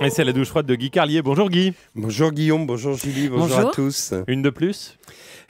Et c'est la douche froide de Guy Carlier. Bonjour Guy. Bonjour Guillaume, bonjour Julie, bonjour à tous. Une de plus ?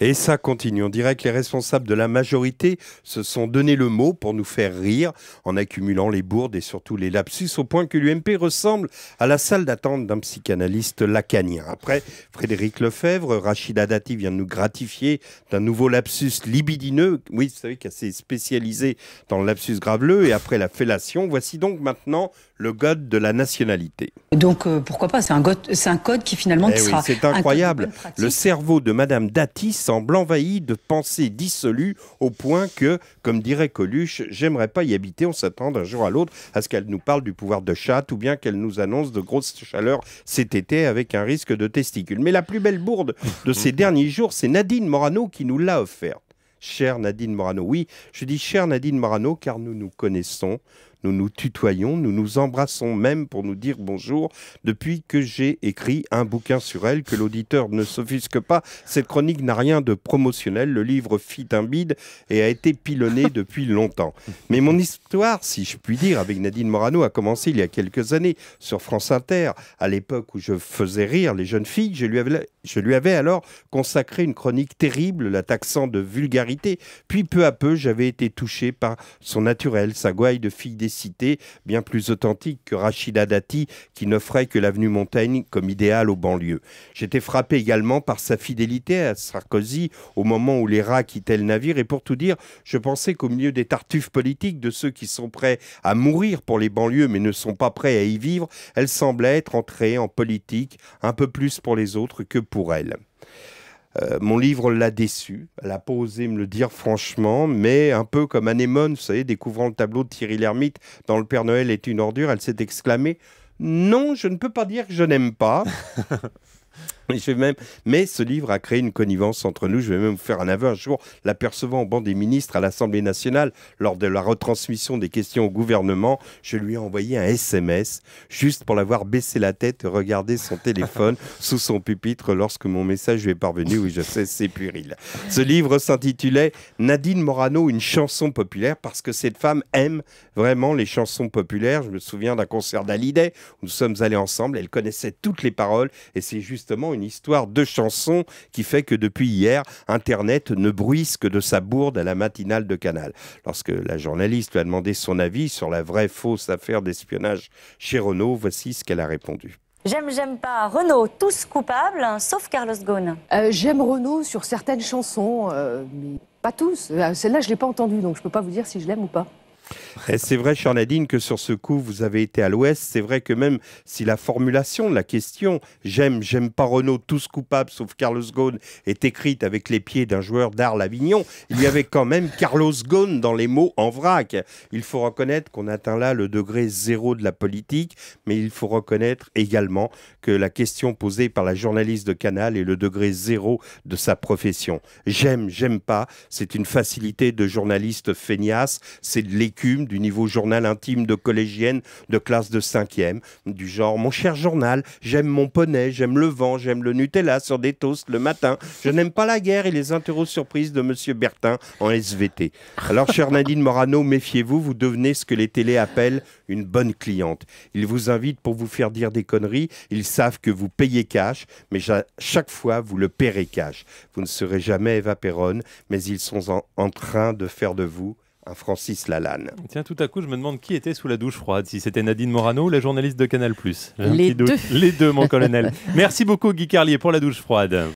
Et ça continue. On dirait que les responsables de la majorité se sont donné le mot pour nous faire rire en accumulant les bourdes et surtout les lapsus au point que l'UMP ressemble à la salle d'attente d'un psychanalyste lacanien. Après Frédéric Lefebvre, Rachida Dati vient de nous gratifier d'un nouveau lapsus libidineux. Oui, vous savez qu'elle s'est spécialisée dans le lapsus graveleux et après la fellation. Voici donc maintenant le code de la nationalité. Donc pourquoi pas, c'est un code qui finalement sera... C'est incroyable. Le cerveau de Madame Dati semble envahi de pensées dissolues au point que, comme dirait Coluche, j'aimerais pas y habiter, on s'attend d'un jour à l'autre à ce qu'elle nous parle du pouvoir de chatte ou bien qu'elle nous annonce de grosses chaleurs cet été avec un risque de testicules. Mais la plus belle bourde de ces derniers jours, c'est Nadine Morano qui nous l'a offerte. Chère Nadine Morano, oui, je dis chère Nadine Morano car nous nous connaissons, nous nous tutoyons, nous nous embrassons même pour nous dire bonjour depuis que j'ai écrit un bouquin sur elle, que l'auditeur ne s'offusque pas. Cette chronique n'a rien de promotionnel, le livre fit un bide et a été pilonné depuis longtemps. Mais mon histoire, si je puis dire, avec Nadine Morano a commencé il y a quelques années sur France Inter, à l'époque où je faisais rire les jeunes filles. Je lui avais alors consacré une chronique terrible, la taxant de vulgarité. Puis peu à peu, j'avais été touché par son naturel, sa gouaille de fille des cités, bien plus authentique que Rachida Dati, qui n'offrait que l'avenue Montaigne comme idéal aux banlieues. J'étais frappé également par sa fidélité à Sarkozy au moment où les rats quittaient le navire. Et pour tout dire, je pensais qu'au milieu des tartuffes politiques, de ceux qui sont prêts à mourir pour les banlieues mais ne sont pas prêts à y vivre, elle semblait être entrée en politique un peu plus pour les autres que pour elle. Mon livre l'a déçue, elle n'a pas osé me le dire franchement, mais un peu comme Anémone, vous savez, découvrant le tableau de Thierry Lhermitte dans Le Père Noël est une ordure, elle s'est exclamée « Non, je ne peux pas dire que je n'aime pas ». Mais ce livre a créé une connivence entre nous. Je vais même vous faire un aveu. Un jour, l'apercevant au banc des ministres à l'Assemblée nationale, lors de la retransmission des questions au gouvernement, je lui ai envoyé un SMS, juste pour la voir baisser la tête et regarder son téléphone sous son pupitre lorsque mon message lui est parvenu. Oui, je sais, c'est puéril. Ce livre s'intitulait « Nadine Morano, une chanson populaire » parce que cette femme aime vraiment les chansons populaires. Je me souviens d'un concert d'Hallyday où nous sommes allés ensemble. Elle connaissait toutes les paroles et c'est justement une histoire de chansons qui fait que depuis hier, Internet ne bruisse que de sa bourde à la matinale de Canal. Lorsque la journaliste lui a demandé son avis sur la vraie fausse affaire d'espionnage chez Renault, voici ce qu'elle a répondu. J'aime pas. Renault, tous coupables, sauf Carlos Ghosn. J'aime Renault sur certaines chansons, mais pas tous. Celle-là, je ne l'ai pas entendue, donc je ne peux pas vous dire si je l'aime ou pas. C'est vrai, chère Nadine, que sur ce coup, vous avez été à l'ouest. C'est vrai que même si la formulation de la question « j'aime pas Renault, tous coupables sauf Carlos Ghosn » est écrite avec les pieds d'un joueur d'Arles-Avignon, il y avait quand même Carlos Ghosn dans les mots en vrac. Il faut reconnaître qu'on atteint là le degré zéro de la politique, mais il faut reconnaître également que la question posée par la journaliste de Canal est le degré zéro de sa profession. J'aime pas, c'est une facilité de journaliste feignasse, c'est de l'écume du niveau journal intime de collégienne de classe de 5e, du genre « Mon cher journal, j'aime mon poney, j'aime le vent, j'aime le Nutella sur des toasts le matin, je n'aime pas la guerre et les interros surprises de Monsieur Bertin en SVT ». Alors, chère Nadine Morano, méfiez-vous, vous devenez ce que les télés appellent une bonne cliente. Ils vous invitent pour vous faire dire des conneries, ils savent que vous payez cash, mais chaque fois, vous le paierez cash. Vous ne serez jamais Eva Perron, mais ils sont en train de faire de vous un Francis Lalanne. Tiens, tout à coup, je me demande qui était sous la douche froide, si c'était Nadine Morano ou la journaliste de Canal+. Les deux. Les deux, mon colonel. Merci beaucoup, Guy Carlier, pour la douche froide.